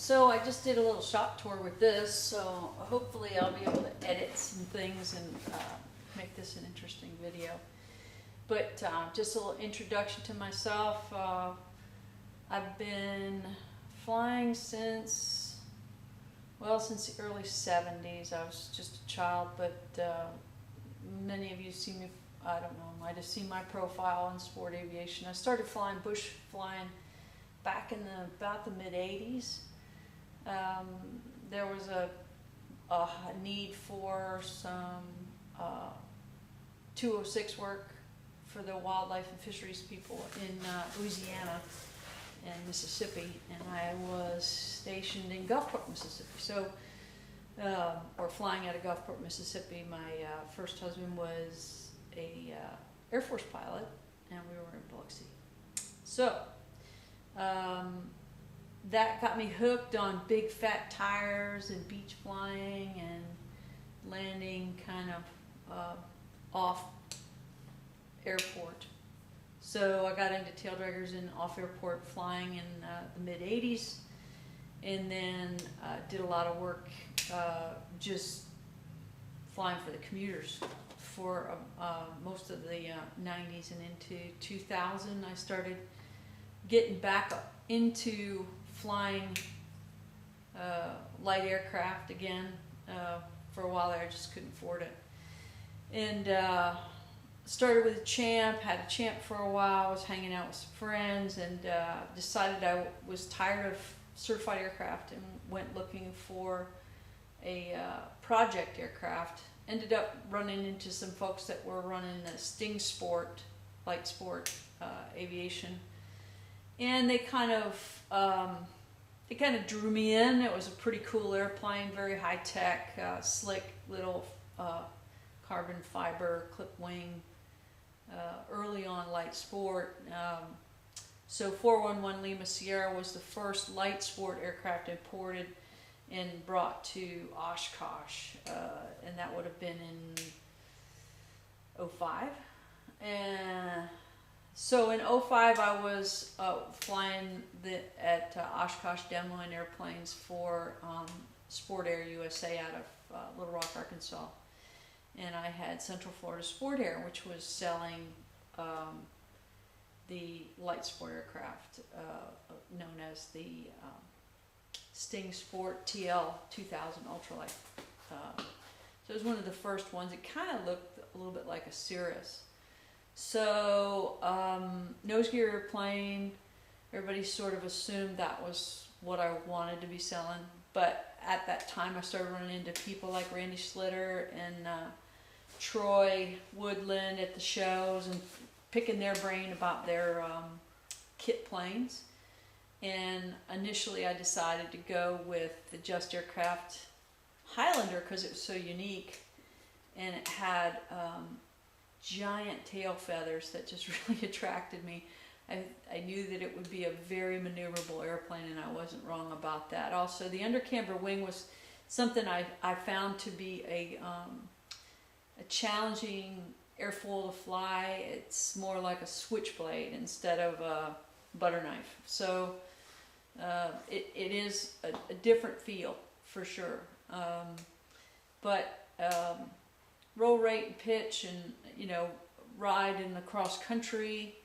So I just did a little shop tour with this, so hopefully I'll be able to edit some things and make this an interesting video. But just a little introduction to myself. I've been flying since the early 70s. I was just a child, but many of you see me, I don't know, might have seen my profile in sport aviation. I started flying bush flying back in about the mid-80s. There was a need for some 206 work for the wildlife and fisheries people in Louisiana and Mississippi, and I was stationed in Gulfport, Mississippi. So, or flying out of Gulfport, Mississippi. My first husband was a Air Force pilot, and we were in Biloxi. So, that got me hooked on big fat tires and beach flying and landing kind of off airport. So I got into tail draggers and off airport flying in the mid 80s, and then did a lot of work just flying for the commuters for most of the 90s and into 2000. I started getting back up into flying light aircraft again. For a while there, I just couldn't afford it. And started with a Champ, had a Champ for a while, was hanging out with some friends, and decided I was tired of certified aircraft and went looking for a project aircraft. Ended up running into some folks that were running the Sting Sport, light sport aviation. And they kind of drew me in. It was a pretty cool airplane, very high tech, slick little carbon fiber clip wing. Early on light sport. So 411 Lima Sierra was the first light sport aircraft imported and brought to Oshkosh, and that would have been in 05. And so in 05 I was flying at Oshkosh demoing airplanes for Sport Air USA out of Little Rock, Arkansas. And I had Central Florida Sport Air, which was selling the light sport aircraft known as the Sting Sport TL 2000 Ultralight. So it was one of the first ones. It kind of looked a little bit like a Cirrus. So nose gear airplane, everybody sort of assumed that was what I wanted to be selling. But at that time I started running into people like Randy Schlitter and Troy Woodland at the shows and picking their brain about their kit planes. And initially I decided to go with the Just Aircraft Highlander because it was so unique, and it had giant tail feathers that just really attracted me. I knew that it would be a very maneuverable airplane, and I wasn't wrong about that. Also, the undercamber wing was something I found to be a challenging airfoil to fly. It's more like a switchblade instead of a butter knife. So it is a different feel for sure. But roll rate and pitch, and ride in the cross country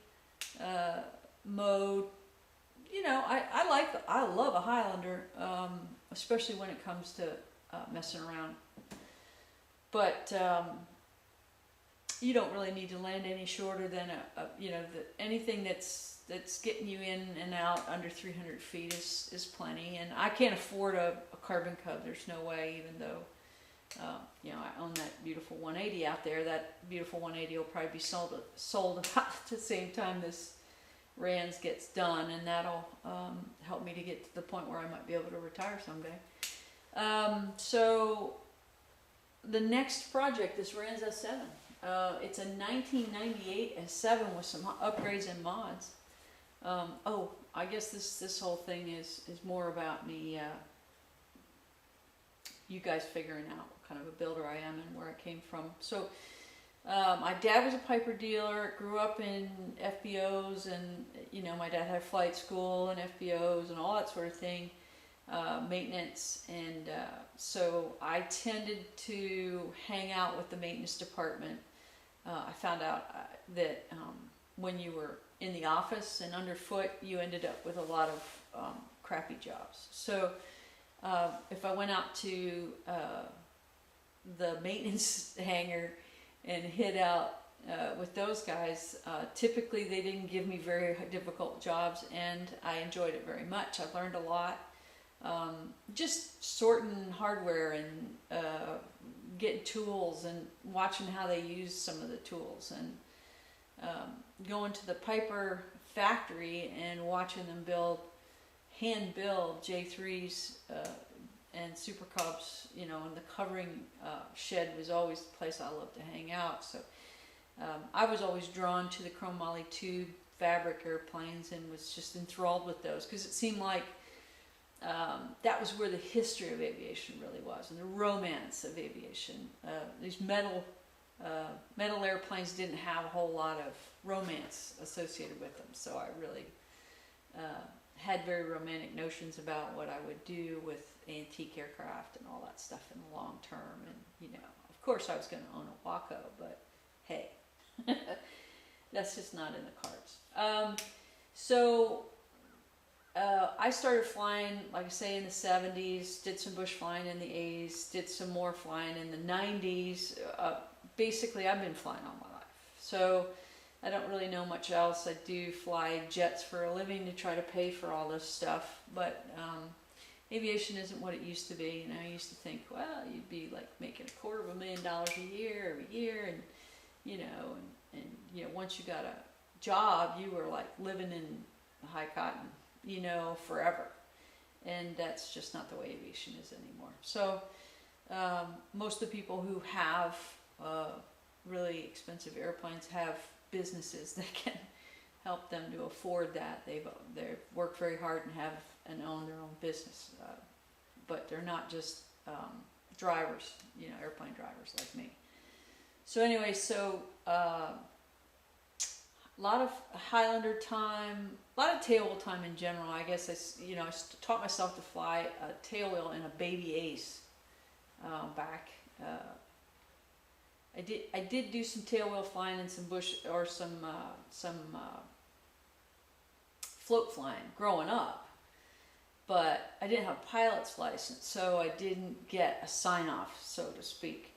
mode. I love a Highlander, especially when it comes to messing around. But you don't really need to land any shorter than anything that's getting you in and out under 300 feet is plenty. And I can't afford a Carbon Cub. There's no way, even though I own that beautiful 180 out there. That beautiful 180 will probably be sold about at the same time this Rands gets done, and that'll help me to get to the point where I might be able to retire someday. So the next project is Rands S7. It's a 1998 S7 with some upgrades and mods. I guess this whole thing is more about me, you guys figuring out what kind of a builder I am and where I came from. So my dad was a Piper dealer, grew up in FBOs, and my dad had flight school and FBOs and all that sort of thing. maintenance, and so I tended to hang out with the maintenance department. I found out that when you were in the office and underfoot, you ended up with a lot of crappy jobs. So if I went out to the maintenance hangar and hid out with those guys, typically they didn't give me very difficult jobs, and I enjoyed it very much. I learned a lot. Just sorting hardware and getting tools and watching how they use some of the tools, and going to the Piper factory and watching them hand build J3s and Super Cubs, and the covering shed was always the place I loved to hang out. So I was always drawn to the chromoly tube fabric airplanes and was just enthralled with those, because it seemed like that was where the history of aviation really was, and the romance of aviation. These metal airplanes didn't have a whole lot of romance associated with them, so I really had very romantic notions about what I would do with antique aircraft and all that stuff in the long term. And of course I was going to own a Waco, but hey, that's just not in the cards. I started flying, like I say, in the 70s, did some bush flying in the 80s, did some more flying in the 90s. Basically, I've been flying all my life. So I don't really know much else. I do fly jets for a living to try to pay for all this stuff. But aviation isn't what it used to be. I used to think, well, you'd be like making $250,000 a year every year. And, once you got a job, you were like living in high cotton, forever. And that's just not the way aviation is anymore. So most of the people who have really expensive airplanes have businesses that can help them to afford that. They've worked very hard and own their own business, but they're not just drivers, airplane drivers like me. So anyway, a lot of Highlander time, a lot of tailwheel time in general. I guess I taught myself to fly a tailwheel in a Baby Ace back. I did do some tailwheel flying and some bush or some float flying growing up, but I didn't have a pilot's license, so I didn't get a sign off, so to speak.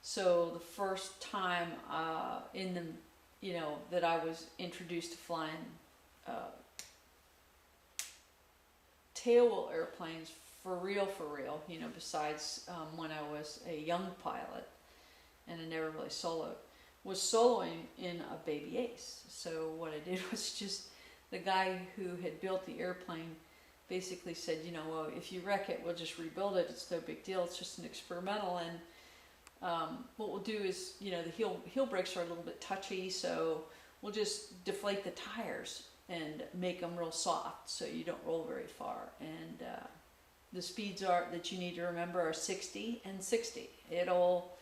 So the first time that I was introduced to flying tailwheel airplanes for real, besides when I was a young pilot and I never really was soloing in a Baby Ace. So what I did was just, the guy who had built the airplane basically said, well, if you wreck it, we'll just rebuild it. It's no big deal. It's just an experimental. And what we'll do is, the heel brakes are a little bit touchy, so we'll just deflate the tires and make them real soft so you don't roll very far. And the speeds that you need to remember are 60 and 60. It'll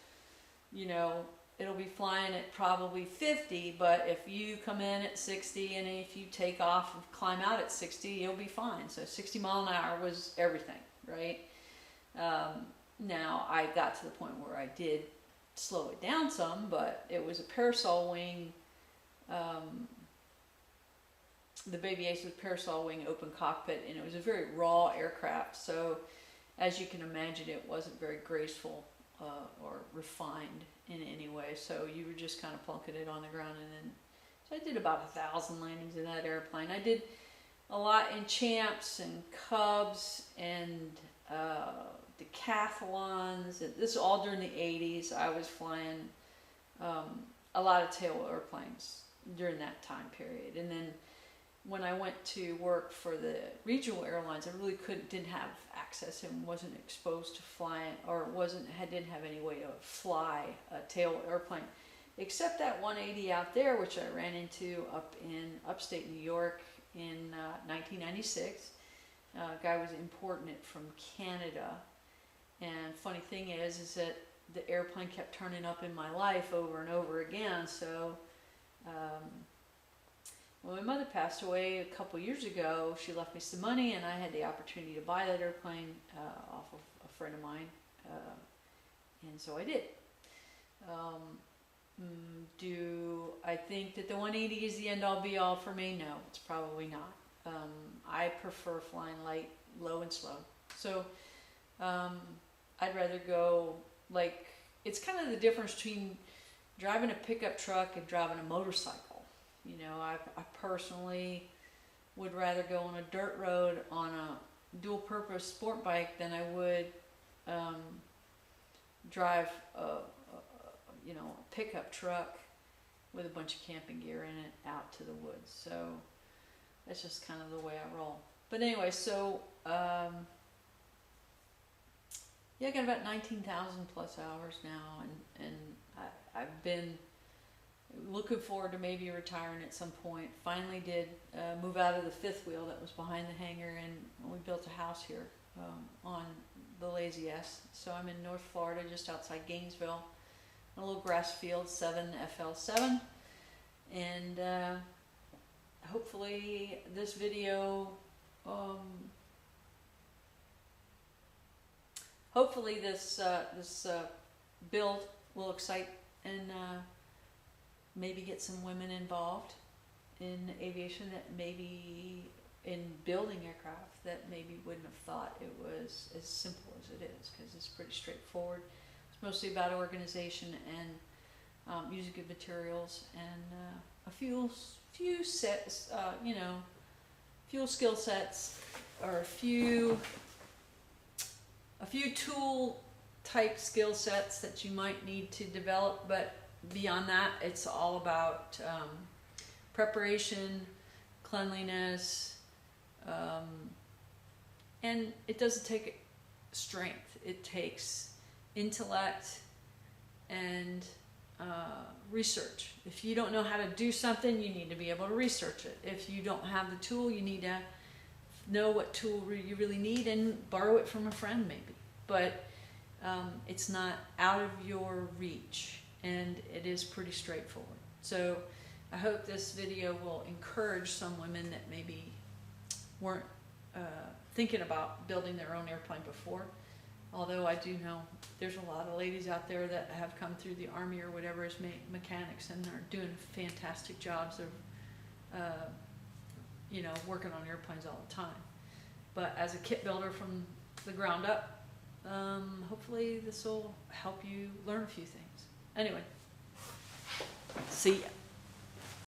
be flying at probably 50, but if you come in at 60 and if you take off and climb out at 60, you'll be fine. So 60 mile an hour was everything, right? Now, I got to the point where I did slow it down some, but it was a parasol wing. The Baby Ace was parasol wing, open cockpit, and it was a very raw aircraft. So, as you can imagine, it wasn't very graceful or refined in any way. So you were just kind of plunking it on the ground, and then so I did about 1,000 landings in that airplane. I did a lot in Champs and Cubs and decathlons. This is all during the 80s. I was flying a lot of tailwheel airplanes during that time period. And then when I went to work for the regional airlines, I really didn't have access and wasn't exposed to flying, or didn't have any way to fly a tailwheel airplane, except that 180 out there, which I ran into up in upstate New York in 1996. A guy was importing it from Canada. And funny thing is that the airplane kept turning up in my life over and over again. So When my mother passed away a couple years ago, she left me some money, and I had the opportunity to buy that airplane off of a friend of mine, and so I did. Do I think that the 180 is the end-all be-all for me? No, it's probably not. I prefer flying light, low, and slow. So I'd rather go, like, it's kind of the difference between driving a pickup truck and driving a motorcycle. You know, I personally would rather go on a dirt road on a dual-purpose sport bike than I would drive a pickup truck with a bunch of camping gear in it out to the woods. So that's just kind of the way I roll. But anyway, so yeah, I got about 19,000 plus hours now, and I've been looking forward to maybe retiring at some point. Finally did move out of the fifth wheel that was behind the hangar, and we built a house here on the Lazy S. So I'm in North Florida, just outside Gainesville, a little grass field, 7FL7, and hopefully this video, hopefully this build will excite and maybe get some women involved in aviation, that maybe in building aircraft that maybe wouldn't have thought it was as simple as it is, because it's pretty straightforward. It's mostly about organization and using good materials and a few sets, few skill sets, or a few tool type skill sets that you might need to develop. But beyond that, it's all about preparation, cleanliness, and it doesn't take strength. It takes intellect and research. If you don't know how to do something, you need to be able to research it. If you don't have the tool, you need to know what tool you really need and borrow it from a friend maybe. But it's not out of your reach, and it is pretty straightforward. So I hope this video will encourage some women that maybe weren't thinking about building their own airplane before. Although I do know there's a lot of ladies out there that have come through the Army or whatever as mechanics, and are doing fantastic jobs of working on airplanes all the time. But as a kit builder from the ground up, hopefully this will help you learn a few things. Anyway, see ya.